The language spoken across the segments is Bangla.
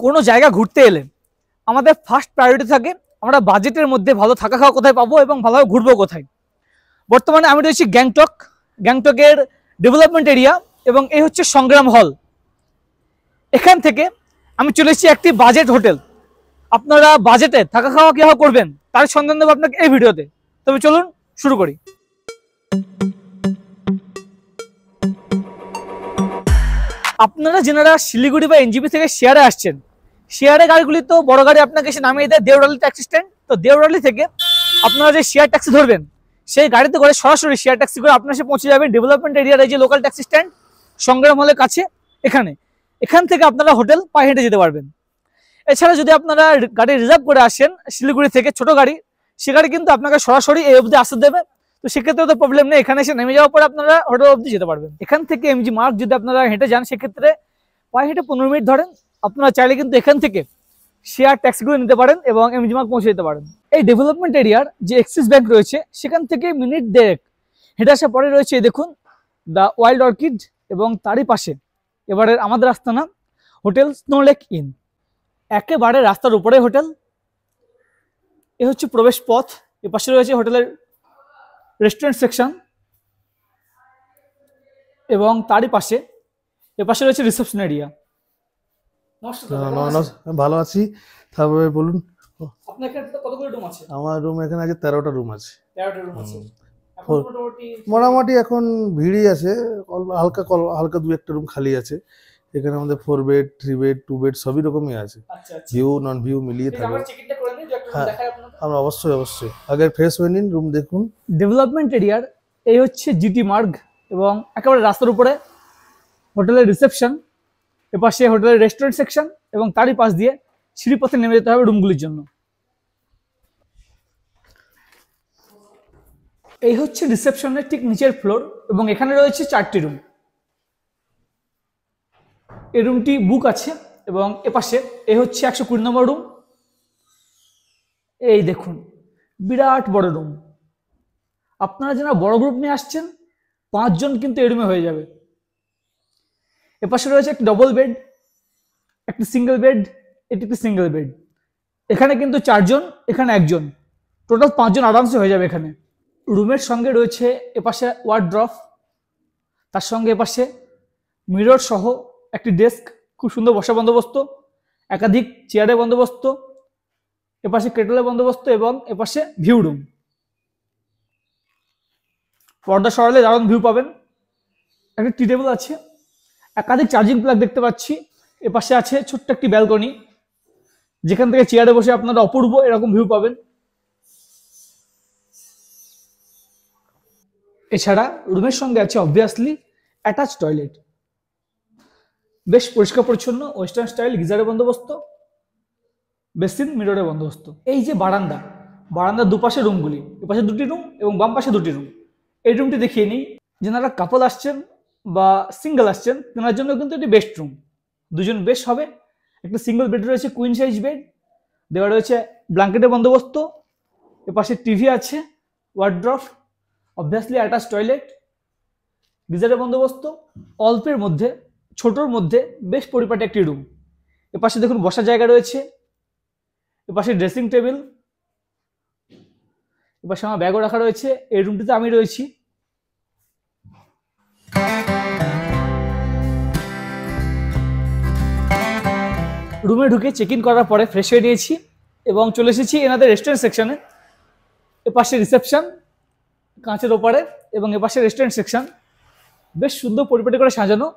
কোনো জায়গা ঘুরতে এলে আমাদের ফার্স্ট প্রায়োরিটি থাকে আমরা বাজেটের মধ্যে ভালো থাকা খাওয়া কোথায় পাবো এবং ভালোভাবে ঘুরবো কোথায়। বর্তমানে আমি রয়েছি গ্যাংটকের ডেভেলপমেন্ট এরিয়া এবং এই হচ্ছে সংগ্রাম হল। এখান থেকে আমি চলে এসেছি একটি বাজেট হোটেল। আপনারা বাজেটে থাকা খাওয়া কীভাবে করবেন তার সন্ধান দেবো আপনাকে এই ভিডিওতে। তবে চলুন শুরু করি। আপনারা যেনারা শিলিগুড়ি বা এনজিপি থেকে শেয়ারে আসছেন, শেয়ারে গাড়িগুলি তো বড় গাড়ি আপনাকে এসে নামিয়ে দেয় দেওরালি ট্যাক্সি স্ট্যান্ড। তো দেওরালি থেকে আপনারা যে শেয়ার ট্যাক্সি ধরবেন সেই গাড়িতে করে সরাসরি শেয়ার ট্যাক্সি করে আপনারা এসে পৌঁছে যাবেন ডেভেলপমেন্ট এরিয়ার এই যে লোকাল ট্যাক্সি স্ট্যান্ড সংগ্রাম হলের কাছে। এখান থেকে আপনারা হোটেল পায়ে হেঁটে যেতে পারবেন। এছাড়া যদি আপনারা গাড়ি রিজার্ভ করে আসেন শিলিগুড়ি থেকে ছোট গাড়ি, সে গাড়ি কিন্তু আপনাকে সরাসরি এই অবধি আসতে দেবে। তো সেক্ষেত্রে তো প্রবলেম নেই, এখানে এসে নেমে যাওয়ার পরে আপনারা হোটেল অবধি যেতে পারবেন। এখান থেকে এমজি মার্গ যদি আপনারা হেঁটে যান সেক্ষেত্রে পায়ে হেঁটে 15 মিনিট ধরেন। আপনারা চাইলে কিন্তু এখান থেকে শেয়ার ট্যাক্সিগুলো নিতে পারেন এবং এমজি মার্গ পৌঁছে যেতে পারেন। এই ডেভেলপমেন্ট এরিয়ার যে এক্সিস ব্যাংক রয়েছে সেখান থেকে মিনিট 1.5 হেঁটে আসার পরে রয়েছে দেখুন দ্য ওয়াইল্ড অর্কিড এবং তারই পাশে এবারের আমাদের আস্তানা হোটেল স্নোলেক ইন। একেবারে রাস্তার উপরে হোটেল। এ হচ্ছে প্রবেশ পথ। এ পাশে রয়েছে হোটেলের রেস্টুরেন্ট সেকশন এবং তারই পাশে এপাশে রয়েছে রিসেপশন এরিয়া। ভালো আছি। তারপরে বলুন আপনার এখানে কতগুলো রুম আছে? আমার রুম এখানে আছে 13টা রুম আছে। 13টা রুম আছে। মোটামুটি এখন ভিড়ই আছে, হালকা হালকা 2-1টা রুম খালি আছে। এখানে আমাদের 4 বেড 3 বেড 2 বেড সবই রকমই আছে। ভিউ নন ভিউ মিলিয়ে থাকে। হ্যাঁ আমরা অবশ্যই আগে ফ্রেশ হয়ে নিন, রুম দেখুন। ডেভেলপমেন্ট এরিয়ার এই হচ্ছে জিটি মার্গ এবং একেবারে রাস্তার উপরে হোটেলের রিসেপশন, এপাশে হোটেলের রেস্টুরেন্ট সেকশন এবং তারই পাশ দিয়ে সিঁড়িপথে নেমে যেতে হবে রুমগুলির জন্য। এই হচ্ছে রিসেপশনের ঠিক নিচের ফ্লোর এবং এখানে রয়েছে 4টি রুম। এই রুমটি বুক আছে এবং এপাশে এই হচ্ছে 120 নম্বর রুম। এই দেখুন বিরাট বড় রুম। আপনারা যারা বড় গ্রুপ নিয়ে আসছেন 5 জন কিন্তু এই রুমে হয়ে যাবে। এপাশে রয়েছে একটি ডবল বেড, একটি সিঙ্গেল বেড, এটি একটি সিঙ্গেল বেড। এখানে কিন্তু 4 জন, এখানে 1 জন, টোটাল 5 জন আরামসে হয়ে যাবে এখানে। রুমের সঙ্গে রয়েছে এপাশে ওয়ার্ড্রপ, তার সঙ্গে এপাশে মিরর সহ একটি ডেস্ক, খুব সুন্দর বসা বন্দোবস্ত, একাধিক চেয়ারের বন্দোবস্ত, এপাশে কেটলের বন্দোবস্ত এবং এপাশে ভিউ রুম। পর্দা সরালে দারুণ ভিউ পাবেন। একটা টি টেবিল আছে, একাধিক চার্জিং প্লাগ দেখতে পাচ্ছি। এপাশে আছে ছোট্ট একটি ব্যালকনি যেখান থেকে চেয়ারে বসে আপনারা অপূর্ব এরকম ভিউ পাবেন। এছাড়া রুমের সঙ্গে আছে অবভিয়াসলি অ্যাটাচ টয়লেট, বেশ পরিষ্কার পরিচ্ছন্ন ওয়েস্টার্ন স্টাইল গিজারের বন্দোবস্ত, বেসিন মিররের বন্দোবস্ত। এই যে বারান্দার দুপাশে রুমগুলি, এপাশে 2টি রুম এবং বাম পাশে 2টি রুম। এই রুমটি দেখিয়ে নিই, যেনারা কাপল আসছেন বা সিঙ্গেল আসছেন তেনার জন্য কিন্তু এটি বেস্ট রুম। 2 জন বেশ হবে। একটা সিঙ্গেল বেড রয়েছে, কুইন সাইজ বেড দেওয়া রয়েছে, ব্ল্যাঙ্কেটের বন্দোবস্ত, এপাশে টিভি আছে, ওয়ার্ড্রপ, অবভিয়াসলি অ্যাটাচ টয়লেট, গিজারের বন্দোবস্ত। অল্পের মধ্যে ছোটোর মধ্যে বেশ পরিপাটি একটি রুম। এপাশে দেখুন বসার জায়গা রয়েছে, এপাশে ড্রেসিং টেবিল, এপাশে আমার ব্যাগও রাখা রয়েছে। এই রুমটিতে আমি রয়েছি। রুমে ঢুকে চেক ইন করার পরে ফ্রেশ হয়ে নিয়েছি এবং চলে এসেছি এনাদের রেস্টুরেন্ট সেকশনে। এপাশে রিসেপশন কাঁচের ওপারে এবং এপাশে রেস্টুরেন্ট সেকশন, বেশ সুন্দর পরিপাটি করে সাজানো।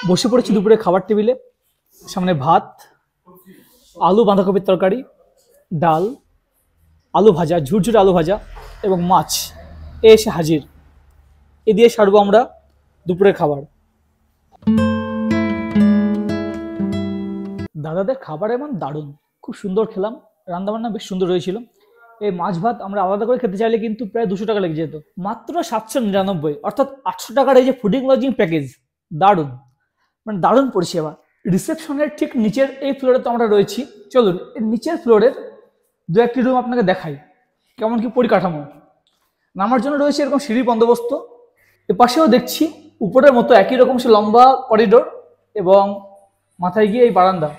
বসে পড়েছি দুপুরে খাবার টেবিলে। সামনে ভাত, আলু বাঁধাকপির তরকারি, ডাল, আলু ভাজা, ঝুরঝুরে আলু ভাজা এবং মাছ এসে হাজির। এ দিয়ে সারবো আমরা দুপুরের খাবার। দাদাদের খাবার এমন দারুণ, খুব সুন্দর খেলাম, রান্নাবান্না বেশ সুন্দর হয়েছিল। এই মাছ ভাত আমরা আলাদা করে খেতে চাইলে কিন্তু প্রায় 200 টাকা লেগে যেত। মাত্র 799 অর্থাৎ 800 টাকার এই যে ফুডিং লজিং প্যাকেজ, দারুণ, মানে দারুণ পরিষেবা। রিসেপশনের ঠিক নিচের এই ফ্লোরে তো আমরা রয়েছি। চলুন এর নিচের ফ্লোরের 2-1টি রুম আপনাকে দেখাই। কেমন কি পরিকাঠামো। নামার জন্য রয়েছে এরকম সিঁড়ির বন্দোবস্ত। এপাশেও দেখছি উপরের মতো একই রকম সে লম্বা করিডোর এবং মাথায় গিয়ে এই বারান্দা।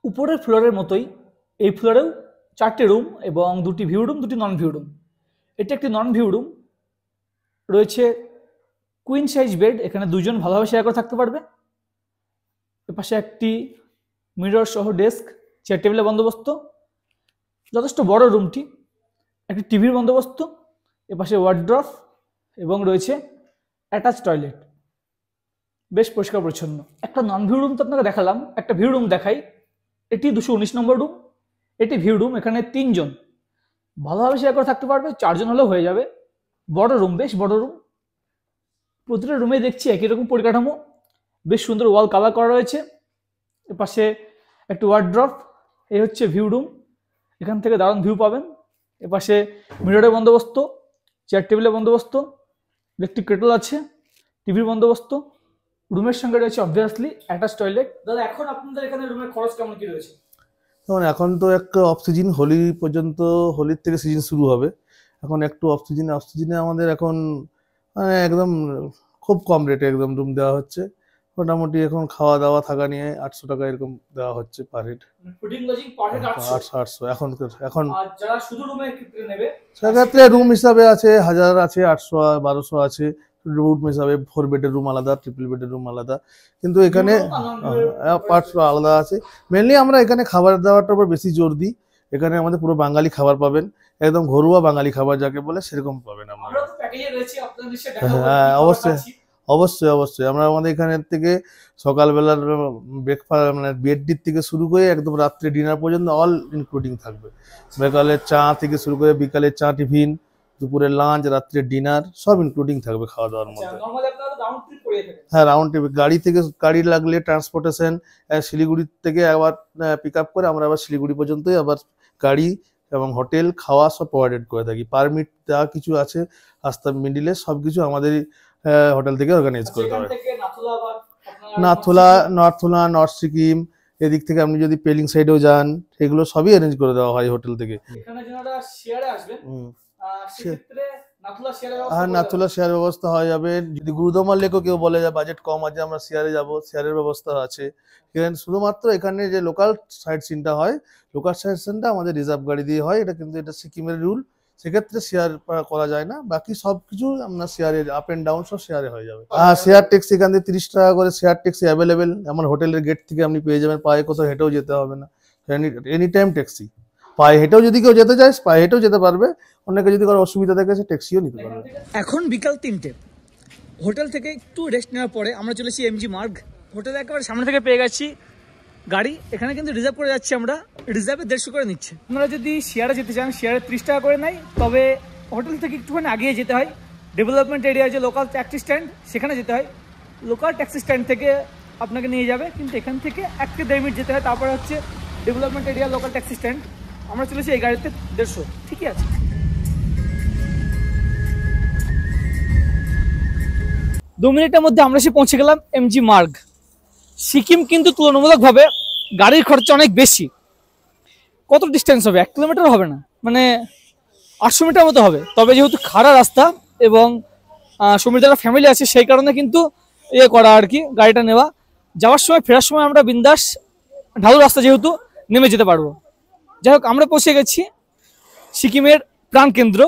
উপরের ফ্লোরের মতোই এই ফ্লোরেও 4টে রুম এবং 2টি ভিউ রুম, 2টি নন ভিউ রুম। এটা একটি নন ভিউ রুম, রয়েছে কুইন সাইজ বেড, এখানে 2 জন ভালোভাবে শেয়ার করে থাকতে পারবে। এপাশে একটি মিরর সহ ডেস্ক, চেয়ার টেবিলের বন্দোবস্ত, যথেষ্ট বড় রুমটি। একটি টিভির বন্দোবস্ত, এপাশে ওয়ার্ড্রফ এবং রয়েছে অ্যাটাচ টয়লেট, বেশ পরিষ্কার পরিচ্ছন্ন। একটা নন ভিউ রুম তো আপনাকে দেখালাম, একটা ভিউ রুম দেখাই। এটি 219 নম্বর রুম, এটি ভিউ রুম। এখানে 3 জন ভালোভাবে শেয়ার করে থাকতে পারবে, 4 জন হলেও হয়ে যাবে। বড় রুম, বেশ বড় রুম। প্রতিটা রুমে দেখছি একই রকম পরিকাঠামো, বেশ সুন্দর ওয়াল কালার করা রয়েছে। এপাশে একটি ওয়ার্ড্রফ, এই হচ্ছে ভিউ রুম, এখান থেকে দারুণ ভিউ পাবেন। এপাশে মিররের বন্দোবস্ত, চেয়ার টেবিলের বন্দোবস্ত, ইলেকট্রিক কেটল আছে, টিভির বন্দোবস্ত। রুমের সঙ্গে রয়েছে অবভিয়াসলি অ্যাটাচ টয়লেট। দাদা এখন আপনাদের এখানে রুমের খরচ কেমন কি রয়েছে? যেমন এখন তো একটা অফ সিজন, হোলি পর্যন্ত, হোলির থেকে সিজন শুরু হবে। এখন একটু অফ সিজনে আমাদের এখন মানে একদম খুব কম রেটে একদম রুম দেওয়া হচ্ছে। মোটামুটি এখন খাওয়া দাওয়া থাকা নিয়ে 800 টাকা এরকম দেওয়া হচ্ছে per head. Fooding lodging per head 800 এখন আর যারা শুধু রুমের ক্ষেত্রে নেবে সেক্ষেত্রে রুম হিসাবে আছে 1000 আছে, 800 1200 আছে রুম হিসাবে। 4 বেডের রুম আলাদা, ট্রিপল বেডের রুম আলাদা, কিন্তু এখানে পার্টস আলাদা আছে। মেনলি আমরা এখানে খাবার দাবারটার উপর বেশি জোর দিই। এখানে আমাদের পুরো বাঙালি খাবার পাবেন, একদম ঘরোয়া বাঙালি খাবার যাকে বলে সেরকম পাবেন আপনারা। হ্যাঁ অবশ্যই আমরা আমাদের এখানে থেকে সকালবেলার ব্রেকফাস্ট মানে বেডটির থেকে শুরু করে একদম রাত্রে ডিনার পর্যন্ত অল ইনক্লুডিং থাকবে। সকালের চা থেকে শুরু করে বিকালের চা, টিফিন, দুপুরের লাঞ্চ, রাত্রে ডিনার সব ইনক্লুডিং থাকবে খাওয়া দাওয়ার মধ্যে। হ্যাঁ রাউন্ড ট্রিপ, গাড়ি লাগলে ট্রান্সপোর্টেশন শিলিগুড়ি থেকে আবার পিক আপ করে আমরা আবার শিলিগুড়ি পর্যন্তই আবার গাড়ি এবং হোটেল খাওয়া সব প্রোভাইডেড করে থাকি। পারমিট যা কিছু আছে রাস্তা মিডিলে সবকিছু আমাদের হোটেল থেকে অর্গানাইজ করে দেওয়া হয়। নাথুলা, নর্থ সিকিম, এদিক থেকে আপনি যদি পেলিং সাইডেও যান সেগুলো সবই অ্যারেঞ্জ করে দেওয়া হয় হোটেল থেকে। হ্যাঁ নাথুলা শেয়ার ব্যবস্থা হয়ে যাবে। যদি গুরুদমার লেকেও কেউ বলে যে বাজেট কম আছে আমরা শেয়ারে যাবো, শেয়ারের ব্যবস্থা আছে। শুধুমাত্র এখানে যে লোকাল সাইট সিনটা হয়, লোকাল সাইট সিনটা আমাদের রিজার্ভ গাড়ি দিয়ে হয়। এটা কিন্তু এটা সিকিমের রুল, সেক্ষেত্রে শেয়ার করা যায় না। বাকি সবকিছু আপনার শেয়ারে আপ এন্ড ডাউন সব শেয়ারে হয়ে যাবে। শেয়ার ট্যাক্সি এখান থেকে 30 টাকা করে শেয়ার ট্যাক্সি অ্যাভেলেবেল। আমার হোটেলের গেট থেকে আপনি পেয়ে যাবেন, পায়ে কোথাও হেঁটেও যেতে হবে না, এনি টাইম ট্যাক্সি। পায়ে হেঁটেও যদি কেউ যেতে চায় পায়ে হেঁটেও যেতে পারবে, অনেকে যদি কারো অসুবিধা থাকে সে ট্যাক্সিও নিতে পারবে। এখন বিকাল 3টে, হোটেল থেকে একটু রেস্ট নেওয়ার পরে আমরা চলেছি এমজি মার্গ। হোটেলে একেবারে সামনে থেকে পেয়ে গেছি গাড়ি। এখানে কিন্তু রিজার্ভ করে যাচ্ছি আমরা, রিজার্ভে 150 করে নিচ্ছে। আপনারা যদি শেয়ারে যেতে চান শেয়ারে 30 টাকা করে নেয়, তবে হোটেল থেকে একটুখানি আগিয়ে যেতে হয়। ডেভেলপমেন্ট এরিয়া যে লোকাল ট্যাক্সি স্ট্যান্ড সেখানে যেতে হয়। লোকাল ট্যাক্সি স্ট্যান্ড থেকে আপনাকে নিয়ে যাবে, কিন্তু এখান থেকে 1 থেকে 1.5 মিনিট যেতে হয়। তারপরে হচ্ছে development area local taxi stand. আমরা চলেছি এই গাড়িতে 150, ঠিকই আছে। দু মিনিটের মধ্যে আমরা এসে পৌঁছে গেলাম এমজি মার্গ। সিকিম কিন্তু তুলনামূলকভাবে গাড়ির খরচা অনেক বেশি। কত ডিস্টেন্স হবে? 1 কিলোমিটার হবে না, মানে 800 মিটার মতো হবে। তবে যেহেতু খাড়া রাস্তা এবং সমৃদ্ধ ফ্যামিলি আছে সেই কারণে কিন্তু করা আর কি, গাড়িটা নেওয়া। যাওয়ার সময় ফেরার সময় আমরা বিন্দাস ঢালু রাস্তা যেহেতু নেমে যেতে পারবো। যাই হোক আমরা পৌঁছে গেছি সিকিমের প্রাণকেন্দ্র,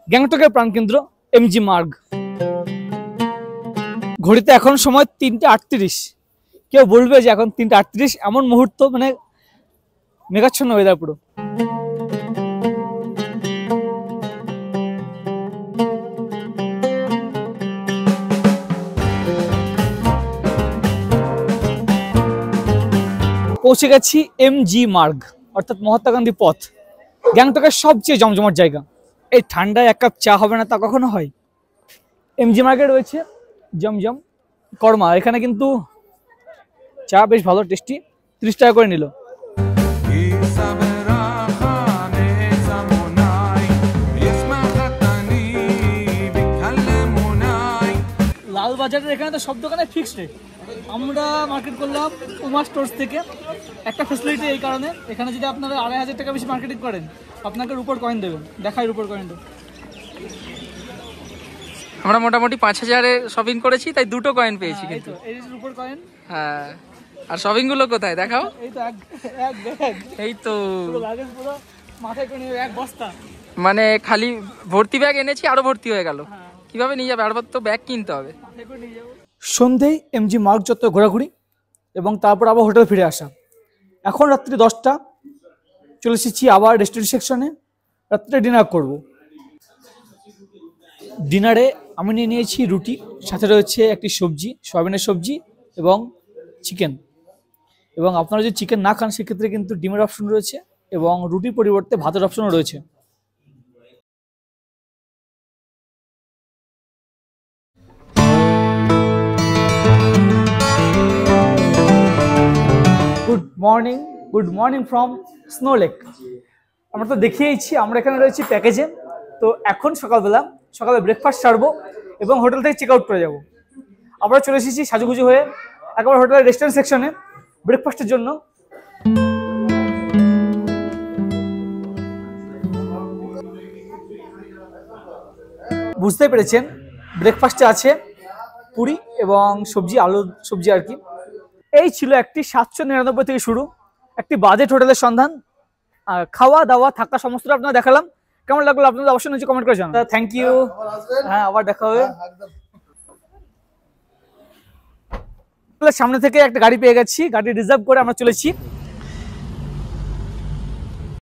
গ্যাংটকের প্রাণকেন্দ্র এমজি মার্গ। ঘড়িতে এখন সময় 3:38। কেউ বলবে যে এখন 3:38, এমন মুহূর্ত মানে মেঘাচ্ছন্ন ওয়েদার পুরো। পৌঁছে গেছি এমজি মার্গ, অর্থাৎ মহাত্মা গান্ধী পথ, গ্যাংটকের সবচেয়ে জমজমাট জায়গা। এই ঠান্ডায় 1 কাপ চা হবে না তা কখনো হয়? এমজি মার্গে রয়েছে জমজম কর্মা, এখানে কিন্তু চা বেশ ভালো টেস্টি, 30 টাকা করে নিল। লালবাজারের এখানে তো সব দোকানে ফিক্সড রেট, আমরা মার্কেট করলাম উমা স্টোর্স থেকে। একটা ফ্যাসিলিটি এই কারণে, এখানে যদি আপনারা 2500 টাকা বেশি মার্কেটিং করেন আপনাকে রুপোর কয়েন দেবেন। দেখাই রুপোর কয়েনটা। আমরা মোটামুটি 5000-এ শপিং করেছি, তাই 2টো কয়েন পেয়েছি। কিন্তু এই যে রুপোর কয়েন। হ্যাঁ, আর শপিং গুলো কোথায় দেখাও? এই তো এক ব্যাগ, এই তো পুরো লাগেজ পুরো মাথায় করে নিয়ে এক বস্তা, মানে খালি ভর্তি ব্যাগ এনেছি, আরো ভর্তি হয়ে গেল। কিভাবে নিয়ে যাবে? আর তো ব্যাগ কিনতে হবে। সন্ধেয় এমজি মার্গ চত্বর ঘোরাঘুরি এবং তারপর আবার হোটেল ফিরে আসা। এখন রাত্রি 10টা, চলে এসেছি আবার রেস্টুরেন্ট সেকশনে। রাত্রে ডিনার করব। ডিনারে আমি নিয়ে নিয়েছি রুটি, সাথে রয়েছে একটি সবজি, সয়াবিনের সবজি এবং চিকেন। এবং আপনারা যদি চিকেন না খান সেক্ষেত্রে কিন্তু ডিমের অপশন রয়েছে এবং রুটির পরিবর্তে ভাতের অপশনও রয়েছে। Good morning from snow lake. আমরা তো দেখিয়েছি আমরা এখানে রয়েছি প্যাকেজে। তো এখন সকালে ব্রেকফাস্ট সারবো এবং হোটেল থেকে চেক আউট করে যাবো। আমরা চলে এসেছি সাজুগুজু হয়ে একবার হোটেলের রেস্টুরেন্ট সেকশনে ব্রেকফাস্টের জন্য। বুঝতে পেরেছেন, ব্রেকফাস্টে আছে পুরি এবং সবজি, আলু সবজি আর কি। এই ছিল একটি 799 থেকে শুরু একটি বাজেট হোটেলের সন্ধান। খাওয়া দাওয়া থাকা সমস্তটা আপনারা দেখালাম। কেমন লাগলো আপনাদের অবশ্যই নিচে কমেন্ট করে জানান। Thank you. হ্যাঁ, আবার দেখা হবে। সামনে থেকে একটা গাড়ি পেয়ে গেছি, গাড়ি রিজার্ভ করে আমরা চলেছি